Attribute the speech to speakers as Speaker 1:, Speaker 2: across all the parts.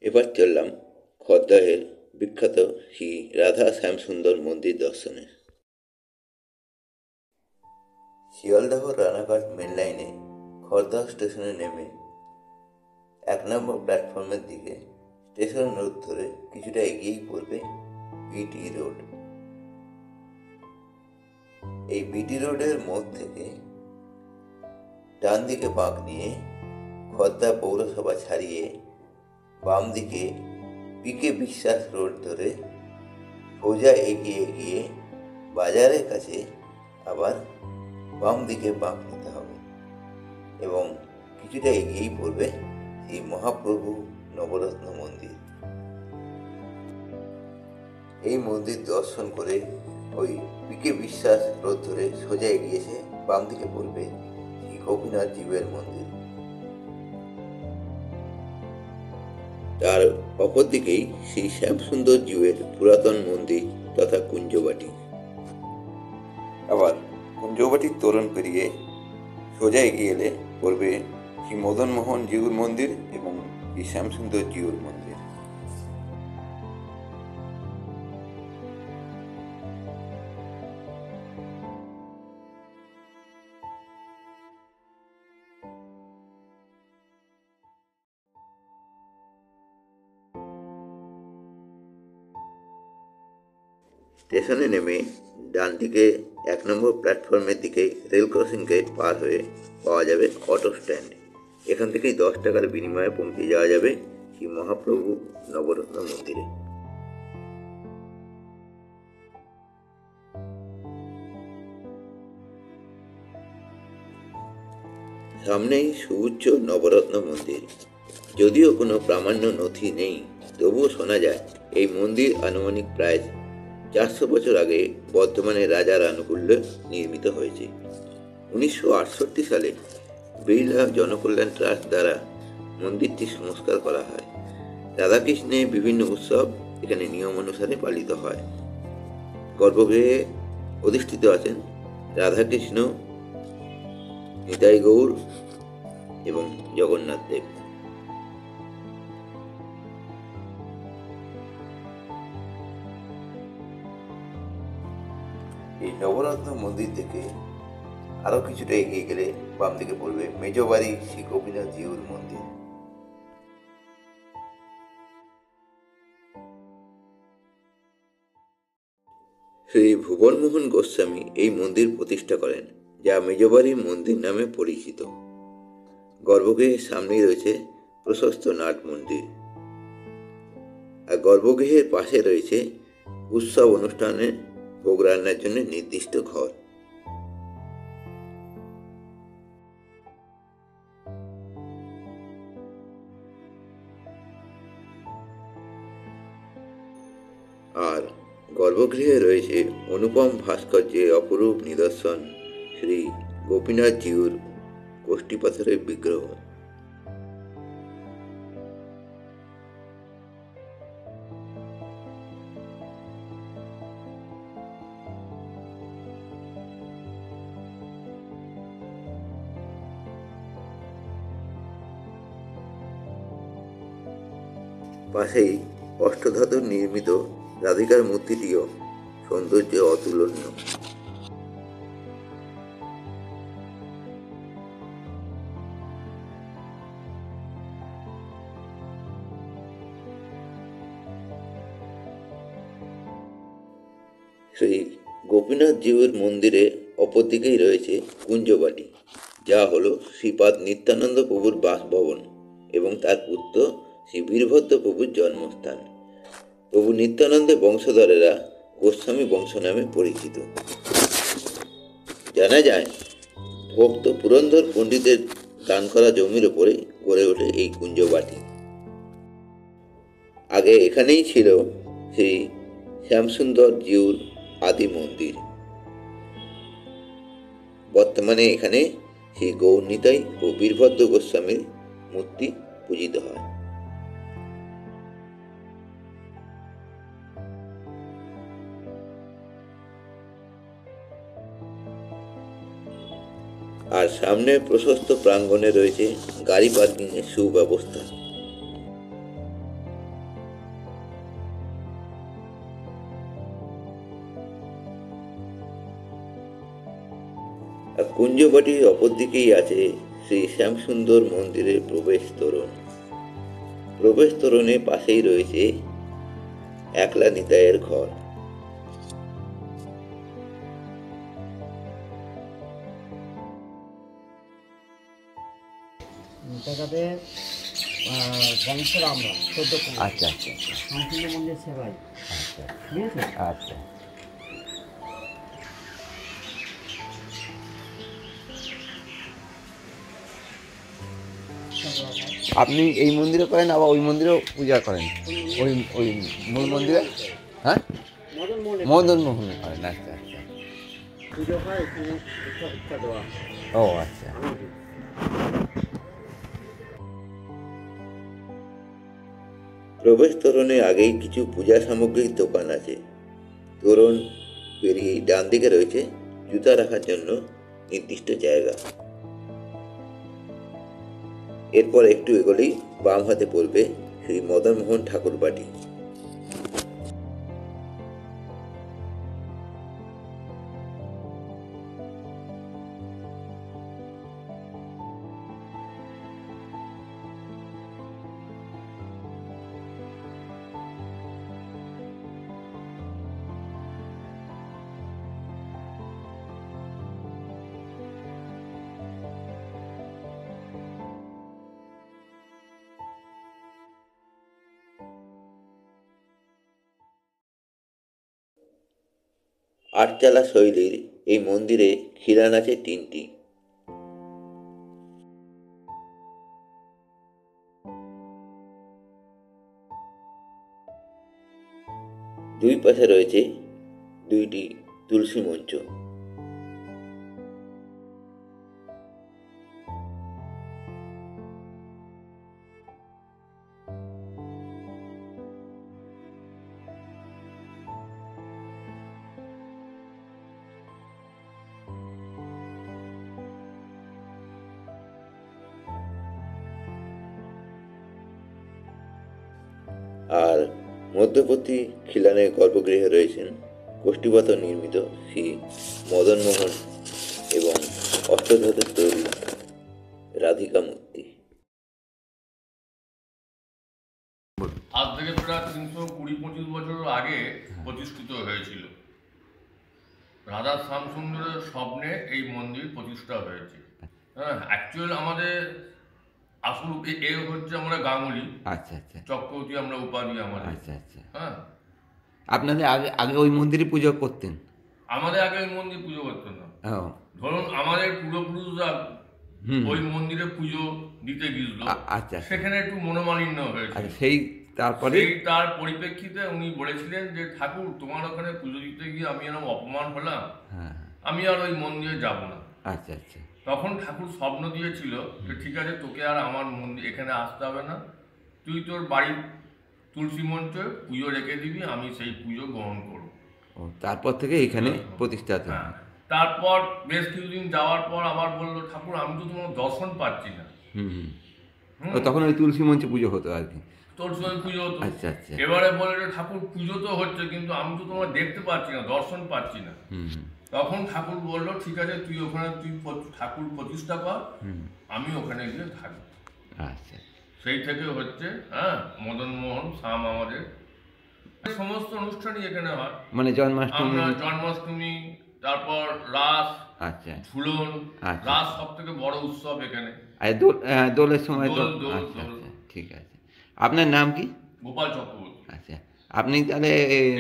Speaker 1: এবার চললাম খড়দহের বিখ্যাত শ্রী রাধা শ্যামসুন্দর মন্দির দর্শনে। শিয়ালদহ রানাঘাট মেন লাইনে খড়দহ স্টেশনে নেমে 1 নম্বর প্ল্যাটফর্মের দিকে স্টেশন রোড ধরে কিছুটা এগিয়েই পড়বে বিটি রোড। এই বিটি রোডের মোড় থেকে ডান দিকে বাঁক নিয়ে খড়দা পৌরসভা ছাড়িয়ে বাম দিকে পিকে বিশ্বাস রোড ধরে সোজা এগিয়ে গিয়ে বাজারের কাছে আবার বাম দিকে বাঁক নিতে হবে এবং কিছুটা এগিয়েই পড়বে এই মহাপ্রভু নবরত্ন মন্দির। এই মন্দির দর্শন করে ওই পিকে বিশ্বাস রোড ধরে সোজা এগিয়েছে বাম দিকে পড়বে শ্রী গোপীনাথ জীবের মন্দির। তার অপর দিকেই শ্রী শ্যামসুন্দর জীবের পুরাতন মন্দির তথা কুঞ্জবাটি। আবার কুঞ্জবাটির তোরণ পেরিয়ে সোজা এগিয়ে এলে পড়বে শ্রী মদন মোহন জিউর মন্দির এবং শ্রী শ্যামসুন্দর জিউর মন্দির। স্টেশনে নেমে ডান দিকে 1 নম্বর প্ল্যাটফর্মের দিকে রেল ক্রসিং গেট পার হয়ে পাওয়া যাবে অটো স্ট্যান্ড। এখান থেকেই 10 টাকার বিনিময়ে পৌঁছে যাওয়া যাবে শ্রী মহাপ্রভু নবরত্ন মন্দিরে। সামনেই সুউচ্চ নবরত্ন মন্দির। যদিও কোনো প্রামাণ্য নথি নেই, তবুও শোনা যায় এই মন্দির আনুমানিক প্রায় 400 বছর আগে বর্ধমানের রাজার আনুকূল্যে নির্মিত হয়েছে। 1968 সালে বিড়লা জনকল্যাণ ট্রাস্ট দ্বারা মন্দিরটি সংস্কার করা হয়। রাধাকৃষ্ণের বিভিন্ন উৎসব এখানে নিয়ম অনুসারে পালিত হয়। গর্ভগৃহে অধিষ্ঠিত আছেন রাধাকৃষ্ণ, নিতাই গৌর এবং জগন্নাথ দেব। এই নবরত্ন মন্দির থেকে আরো কিছুটা এগিয়ে গেলে বাম দিকে পড়বে মেজবাড়ি শ্রী গোপীনাথ জিউর মন্দির। শ্রী ভুবনমোহন গোস্বামী এই মন্দির প্রতিষ্ঠা করেন, যা মেজবাড়ি মন্দির নামে পরিচিত। গর্ভগৃহের সামনেই রয়েছে প্রশস্ত নাট মন্দির, আর গর্ভগৃহের পাশে রয়েছে উৎসব অনুষ্ঠানে ভোগ রান্নার জন্য নির্দিষ্ট ঘর। আর গর্ভগৃহে রয়েছে অনুপম ভাস্কর্যের অপরূপ নিদর্শন শ্রী গোপীনাথ জিউর কোষ্ঠী পাথরের বিগ্রহ। পাশেই অষ্টধাতুর নির্মিত রাধিকার মূর্তিটিও সৌন্দর্য অতুলনীয়। শ্রী গোপীনাথ জিউর মন্দিরের অপর দিকেই রয়েছে কুঞ্জবাটি, যা হল শ্রীপাদ নিত্যানন্দ প্রভুর বাসভবন এবং তার পুত্র শ্রী বীরভদ্র প্রভুর জন্মস্থান। প্রভু নিত্যানন্দের বংশধরেরা গোস্বামী বংশ নামে পরিচিত। জানা যায় ভক্ত পুরন্দর পণ্ডিতের দান করা জমির ওপরে গড়ে ওঠে এই কুঞ্জবাটি। আগে এখানেই ছিল শ্রী শ্যামসুন্দর জিউর আদি মন্দির। বর্তমানে এখানে শ্রী গৌরনিতাই ও বীরভদ্র গোস্বামীর মূর্তি পূজিত হয়। আর সামনে প্রশস্ত প্রাঙ্গণে রয়েছে গাড়ি পার্কিংয়ের সুব্যবস্থা। আর কুঞ্জবাটির অপর দিকেই আছে শ্রী শ্যামসুন্দর মন্দিরের প্রবেশ তোরণ। প্রবেশ তোরণের পাশেই রয়েছে একলা নিতাইয়ের ঘর।
Speaker 2: টাকাতে বংশের আমরা 14 কুমার
Speaker 3: আচ্ছা আচ্ছা আচ্ছা
Speaker 2: সম্পূর্ণ মন্দির সেবাই।
Speaker 3: আচ্ছা
Speaker 2: ঠিক আছে।
Speaker 3: আচ্ছা। আপনি এই মন্দিরে করেন আবার ওই মন্দিরেও পূজা করেন? ওই ওই মূল মন্দিরে? হ্যাঁ,
Speaker 2: মদন মোহন
Speaker 3: মদন মোহনে করেন। আচ্ছা আচ্ছা।
Speaker 2: পুজো হয় এখানে, শিক্ষা দেওয়া হয়।
Speaker 3: ও আচ্ছা।
Speaker 2: আমি দিই।
Speaker 1: প্রবেশ তোরণের আগেই কিছু পূজা সামগ্রীর দোকান আছে। তোরণ পেরিয়ে ডান দিকে রয়েছে জুতা রাখার জন্য নির্দিষ্ট জায়গা। এরপর একটু এগোলেই বাম হাতে পড়বে শ্রী মদনমোহন ঠাকুর বাড়ি। আটচালা শৈলীর এই মন্দিরে খিলান আছে 3টি। দুই পাশে রয়েছে 2টি তুলসী মঞ্চ। আর মধ্যবর্তী খিলানের গর্ভগৃহে রয়েছেন কোষ্ঠীপাথর নির্মিত শ্রী মদনমোহন এবং অষ্টধাতুর তৈরি রাধিকা মূর্তি।
Speaker 4: আজ থেকে প্রায় 320-25 বছর আগে প্রতিষ্ঠিত হয়েছিল। রাধা শ্যামসুন্দরের স্বপ্নে এই মন্দির প্রতিষ্ঠা হয়েছে। হ্যাঁ, অ্যাকচুয়াল আমাদের আসল এ হচ্ছে আমরা গাঙ্গুলি।
Speaker 3: আচ্ছা আচ্ছা
Speaker 4: চক্রবর্তী আমরা উপাধি আমাদের।
Speaker 3: আচ্ছা আচ্ছা।
Speaker 4: হ্যাঁ,
Speaker 3: আপনাদের আগে আগে ওই মন্দিরে পুজো করতেন?
Speaker 4: আমাদের আগে ওই মন্দির পুজো করতো না।
Speaker 3: ও
Speaker 4: ধরুন আমাদের পূর্বপুরুষরা
Speaker 3: হুম।
Speaker 4: ওই মন্দিরে পুজো দিতে গিয়েছিল,
Speaker 3: আচ্ছা আচ্ছা।
Speaker 4: সেখানে একটু মনোমালিন্য হয়েছে।
Speaker 3: আচ্ছা সেই তারপরে
Speaker 4: সেই তার পরিপ্রেক্ষিতে উনি বলেছিলেন যে ঠাকুর তোমার ওখানে পুজো দিতে গিয়ে আমি এরকম অপমান হলাম,
Speaker 3: হ্যাঁ
Speaker 4: আমি আর ওই মন্দিরে যাব না।
Speaker 3: আচ্ছা আচ্ছা
Speaker 4: তখন ঠাকুর স্বপ্ন দিয়েছিল যে ঠিক আছে, তোকে আর আমার মন্দির এখানে আসতে হবে না, তুই তোর বাড়ির তুলসী মঞ্চে পুজো রেখে দিবি, আমি সেই পুজো গ্রহণ করব।
Speaker 3: ও তারপর থেকে এখানে প্রতিষ্ঠা
Speaker 4: হ্যাঁ,
Speaker 3: হয়।
Speaker 4: তারপর বেশ কিছুদিন যাওয়ার পর আবার বললো ঠাকুর আমি তো তোমার দর্শন পাচ্ছি না।
Speaker 3: হুম হুম। ও তখন ওই তুলসী মঞ্চে পুজো হতো আর কি।
Speaker 4: তোর সঙ্গে পুজো হতো।
Speaker 3: আচ্ছা আচ্ছা।
Speaker 4: এবারে বলে যে ঠাকুর পুজো তো হচ্ছে কিন্তু আমি তো তোমার দেখতে পাচ্ছি না, দর্শন পাচ্ছি না।
Speaker 3: হুম হুম
Speaker 4: তখন ঠাকুর বললো ঠিক আছে, তুই ওখানে ঠাকুর প্রতিষ্ঠা কর,
Speaker 3: হুম।
Speaker 4: আমি ওখানে গিয়ে থাকবো।
Speaker 3: আচ্ছা
Speaker 4: সেই থেকে হচ্ছে হ্যাঁ মদন মোহন সাম আমাদের সমস্ত অনুষ্ঠানই এখানে হয়।
Speaker 3: মানে জন্মাষ্টমী?
Speaker 4: আমরা জন্মাষ্টমী, তারপর রাস,
Speaker 3: আচ্ছা
Speaker 4: ঝুলন,
Speaker 3: আচ্ছা।
Speaker 4: রাস সব থেকে বড় উৎসব এখানে।
Speaker 3: আর দোলের সময় তো?
Speaker 4: দোল, দোল,
Speaker 3: আচ্ছা
Speaker 4: দোল।
Speaker 3: আচ্ছা ঠিক আছে। আপনার নাম কি?
Speaker 4: গোপাল চক্রবর্তী।
Speaker 3: আচ্ছা আপনি তাহলে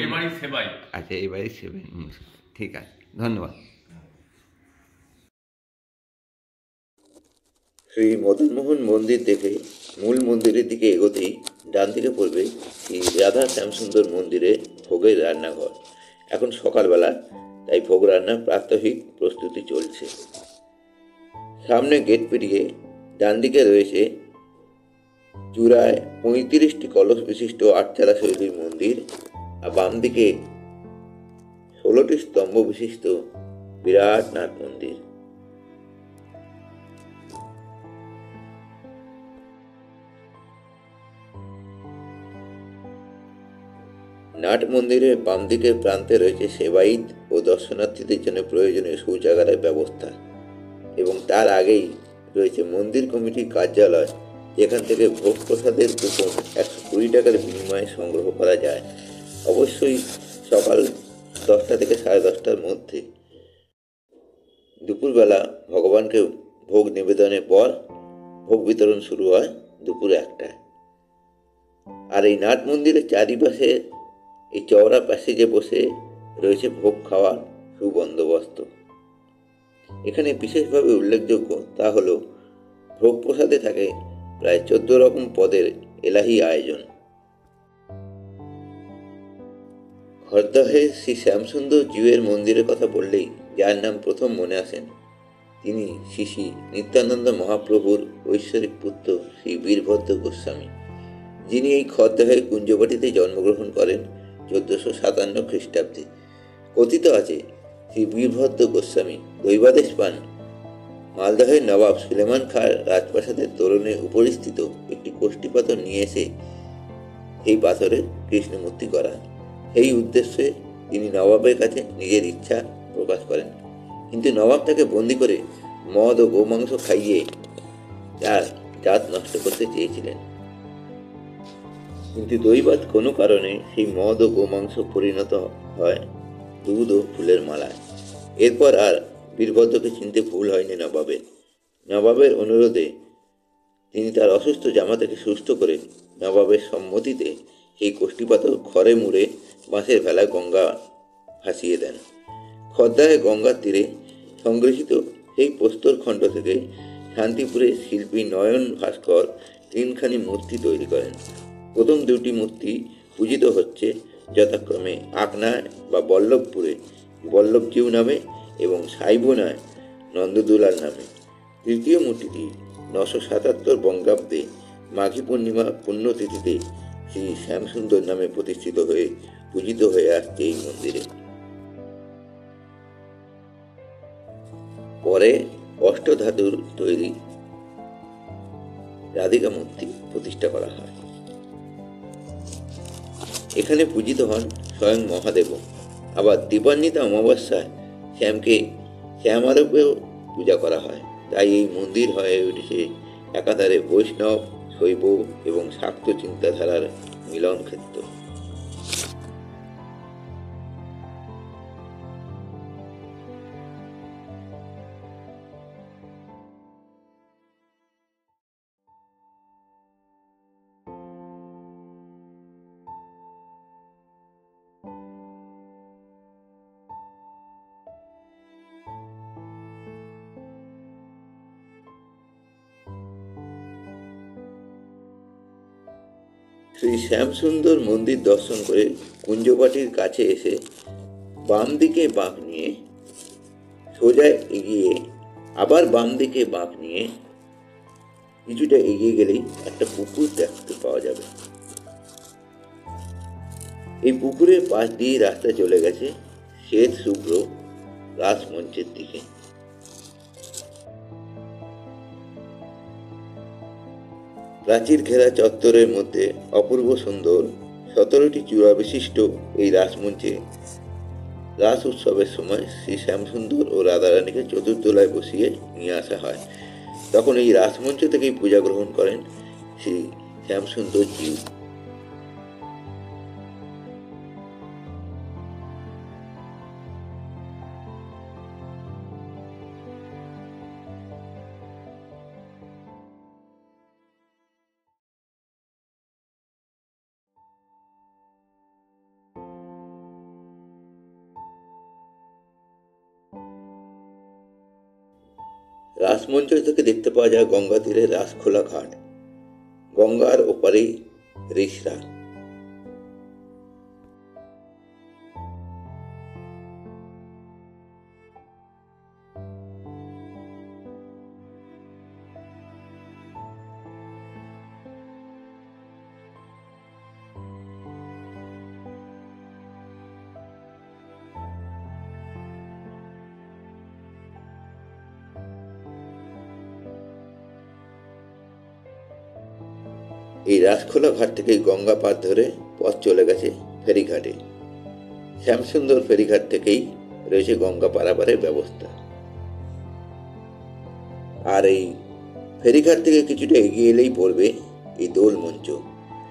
Speaker 4: এবারই সেবাই।
Speaker 3: আচ্ছা এবারে সেভেন। ঠিক আছে, ধন্যবাদ।
Speaker 1: শ্রী মদনমোহন মন্দির দেখে মূল মন্দিরের দিকে এগোতেই ডান দিকে পড়বে শ্রী রাধা শ্যামসুন্দর মন্দিরে ভোগের রান্নাঘর। এখন সকালবেলা, তাই ভোগ রান্নার প্রাত্যহিক প্রস্তুতি চলছে। সামনে গেট পেরিয়ে ডান দিকে রয়েছে চূড়ায় 35টি কলস বিশিষ্ট আটচালা শৈলীর মন্দির, আর বাম দিকে 16টি স্তম্ভ বিশিষ্ট বিরাট নাট মন্দির। নাট মন্দিরের বাম দিকের প্রান্তে রয়েছে সেবায়িত ও দর্শনার্থীদের জন্য প্রয়োজনীয় শৌচাগারের ব্যবস্থা। এবং তার আগেই রয়েছে মন্দির কমিটির কার্যালয়, যেখান থেকে ভোগ প্রসাদের কুপন 120 টাকার বিনিময়ে সংগ্রহ করা যায়। অবশ্যই সকাল 10টা থেকে 10:30টার মধ্যে। দুপুরবেলা ভগবানকে ভোগ নিবেদনের পর ভোগ বিতরণ শুরু হয় দুপুর 1টায়। আর এই নাট মন্দিরের চারিপাশে এই চওড়া প্যাসেজে বসে রয়েছে ভোগ খাওয়ার সুবন্দোবস্ত। এখানে বিশেষভাবে উল্লেখযোগ্য তা হলো ভোগ প্রসাদে থাকে প্রায় 14 রকম পদের এলাহি আয়োজন। খড়দহে শ্রী শ্যামসুন্দর জিউয়ের মন্দিরের কথা বললেই যার নাম প্রথম মনে আসেন তিনি শ্রী শ্রী নিত্যানন্দ মহাপ্রভুর ঐশ্বরিক পুত্র শ্রী বীরভদ্র গোস্বামী, যিনি এই খড়দহের কুঞ্জবাটিতে জন্মগ্রহণ করেন 1457 খ্রিস্টাব্দে। কথিত আছে শ্রী বীরভদ্র গোস্বামী দৈবাদেশ পান মালদহের নবাব সুলেমান খাঁর রাজপ্রাসাদের তোরণে উপরিস্থিত একটি কোষ্ঠীপাথর নিয়ে এসে এই পাথরের কৃষ্ণমূর্তি করান। সেই উদ্দেশ্যে তিনি নবাবের কাছে নিজের ইচ্ছা প্রকাশ করেন, কিন্তু নবাব তাকে বন্দি করে মদ ও গোমাংস খাইয়ে তার জাত নষ্ট করতে চেয়েছিলেন। কিন্তু দৈবাৎ কোনো কারণে সেই মদ ও গোমাংস পরিণত হয় দুধ ও ফুলের মালায়। এরপর আর বীরভদ্রকে চিনতে ভুল হয়নি নবাবের। নবাবের অনুরোধে তিনি তার অসুস্থ জামাতাকে সুস্থ করে নবাবের সম্মতিতে সেই কোষ্ঠীপাথর খড়ে মুড়ে বাঁশের ভেলায় গঙ্গা ভাসিয়ে দেন। খড়দাহে গঙ্গার তীরে সংগৃহীত সেই প্রস্তরখণ্ড থেকে শান্তিপুরের শিল্পী নয়ন ভাস্কর 3খানি মূর্তি তৈরি করেন। প্রথম 2টি মূর্তি পূজিত হচ্ছে যথাক্রমে আকনায় বা বল্লভপুরে বল্লভজিউ নামে এবং সাইবোনায় নন্দদুলাল নামে। তৃতীয় মূর্তিটি 977 বঙ্গাব্দে মাঘী পূর্ণিমা পুণ্যতিথিতে শ্রী শ্যামসুন্দর নামে প্রতিষ্ঠিত হয়ে পূজিত হয়ে আসছে এই মন্দিরে। পরে অষ্টধাতুর তৈরি রাধিকা মূর্তি প্রতিষ্ঠা করা হয়। এখানে পূজিত হন স্বয়ং মহাদেব। আবার দীপান্বিতা অমাবস্যায় শ্যামকে শ্যামারূপেও পূজা করা হয়। তাই এই মন্দির হয়ে উঠেছে একাধারে বৈষ্ণব, শৈব এবং শাক্ত চিন্তাধারার মিলন ক্ষেত্র। শ্রী শ্যামসুন্দর মন্দির দর্শন করে কুঞ্জবাটির কাছে এসে বাম দিকে বাঁক নিয়ে সোজা এগিয়ে আবার বাম দিকে বাঁক নিয়ে কিছুটা এগিয়ে গেলেই একটা পুকুর দেখতে পাওয়া যাবে। এই পুকুরের পাশ দিয়ে রাস্তা চলে গেছে শ্বেত শুভ্র রাসমঞ্চের দিকে। প্রাচীর ঘেরা চত্বরের মধ্যে অপূর্ব সুন্দর 17টি চূড়া বিশিষ্ট এই রাসমঞ্চে রাস উৎসবের সময় শ্রী শ্যামসুন্দর ও রাধারানীকে চতুর্দোলায় বসিয়ে নিয়ে আসা হয়। তখন এই রাসমঞ্চ থেকেই পূজা গ্রহণ করেন শ্রী শ্যামসুন্দর জিউ। রাসমঞ্চ থেকে দেখতে পাওয়া যায় গঙ্গা তীরে রাসখোলা ঘাট, গঙ্গার ওপারেই রিসরা। এই রাসখোলা ঘাট থেকে গঙ্গা পার ধরে পথ চলে গেছে ফেরিঘাটে। শ্যামসুন্দর ফেরিঘাট থেকেই রয়েছে গঙ্গা পারাপারের ব্যবস্থা। আর এই ফেরিঘাট থেকে কিছুটা এগিয়ে এলেই পড়বে এই দোল মঞ্চ।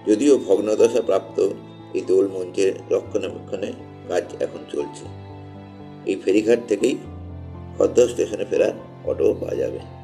Speaker 1: যদিও ভগ্নদশা প্রাপ্ত এই দোল মঞ্চের রক্ষণাবেক্ষণের কাজ এখন চলছে। এই ফেরিঘাট থেকেই খদ্দর স্টেশনে ফেরার অটো পাওয়া যাবে।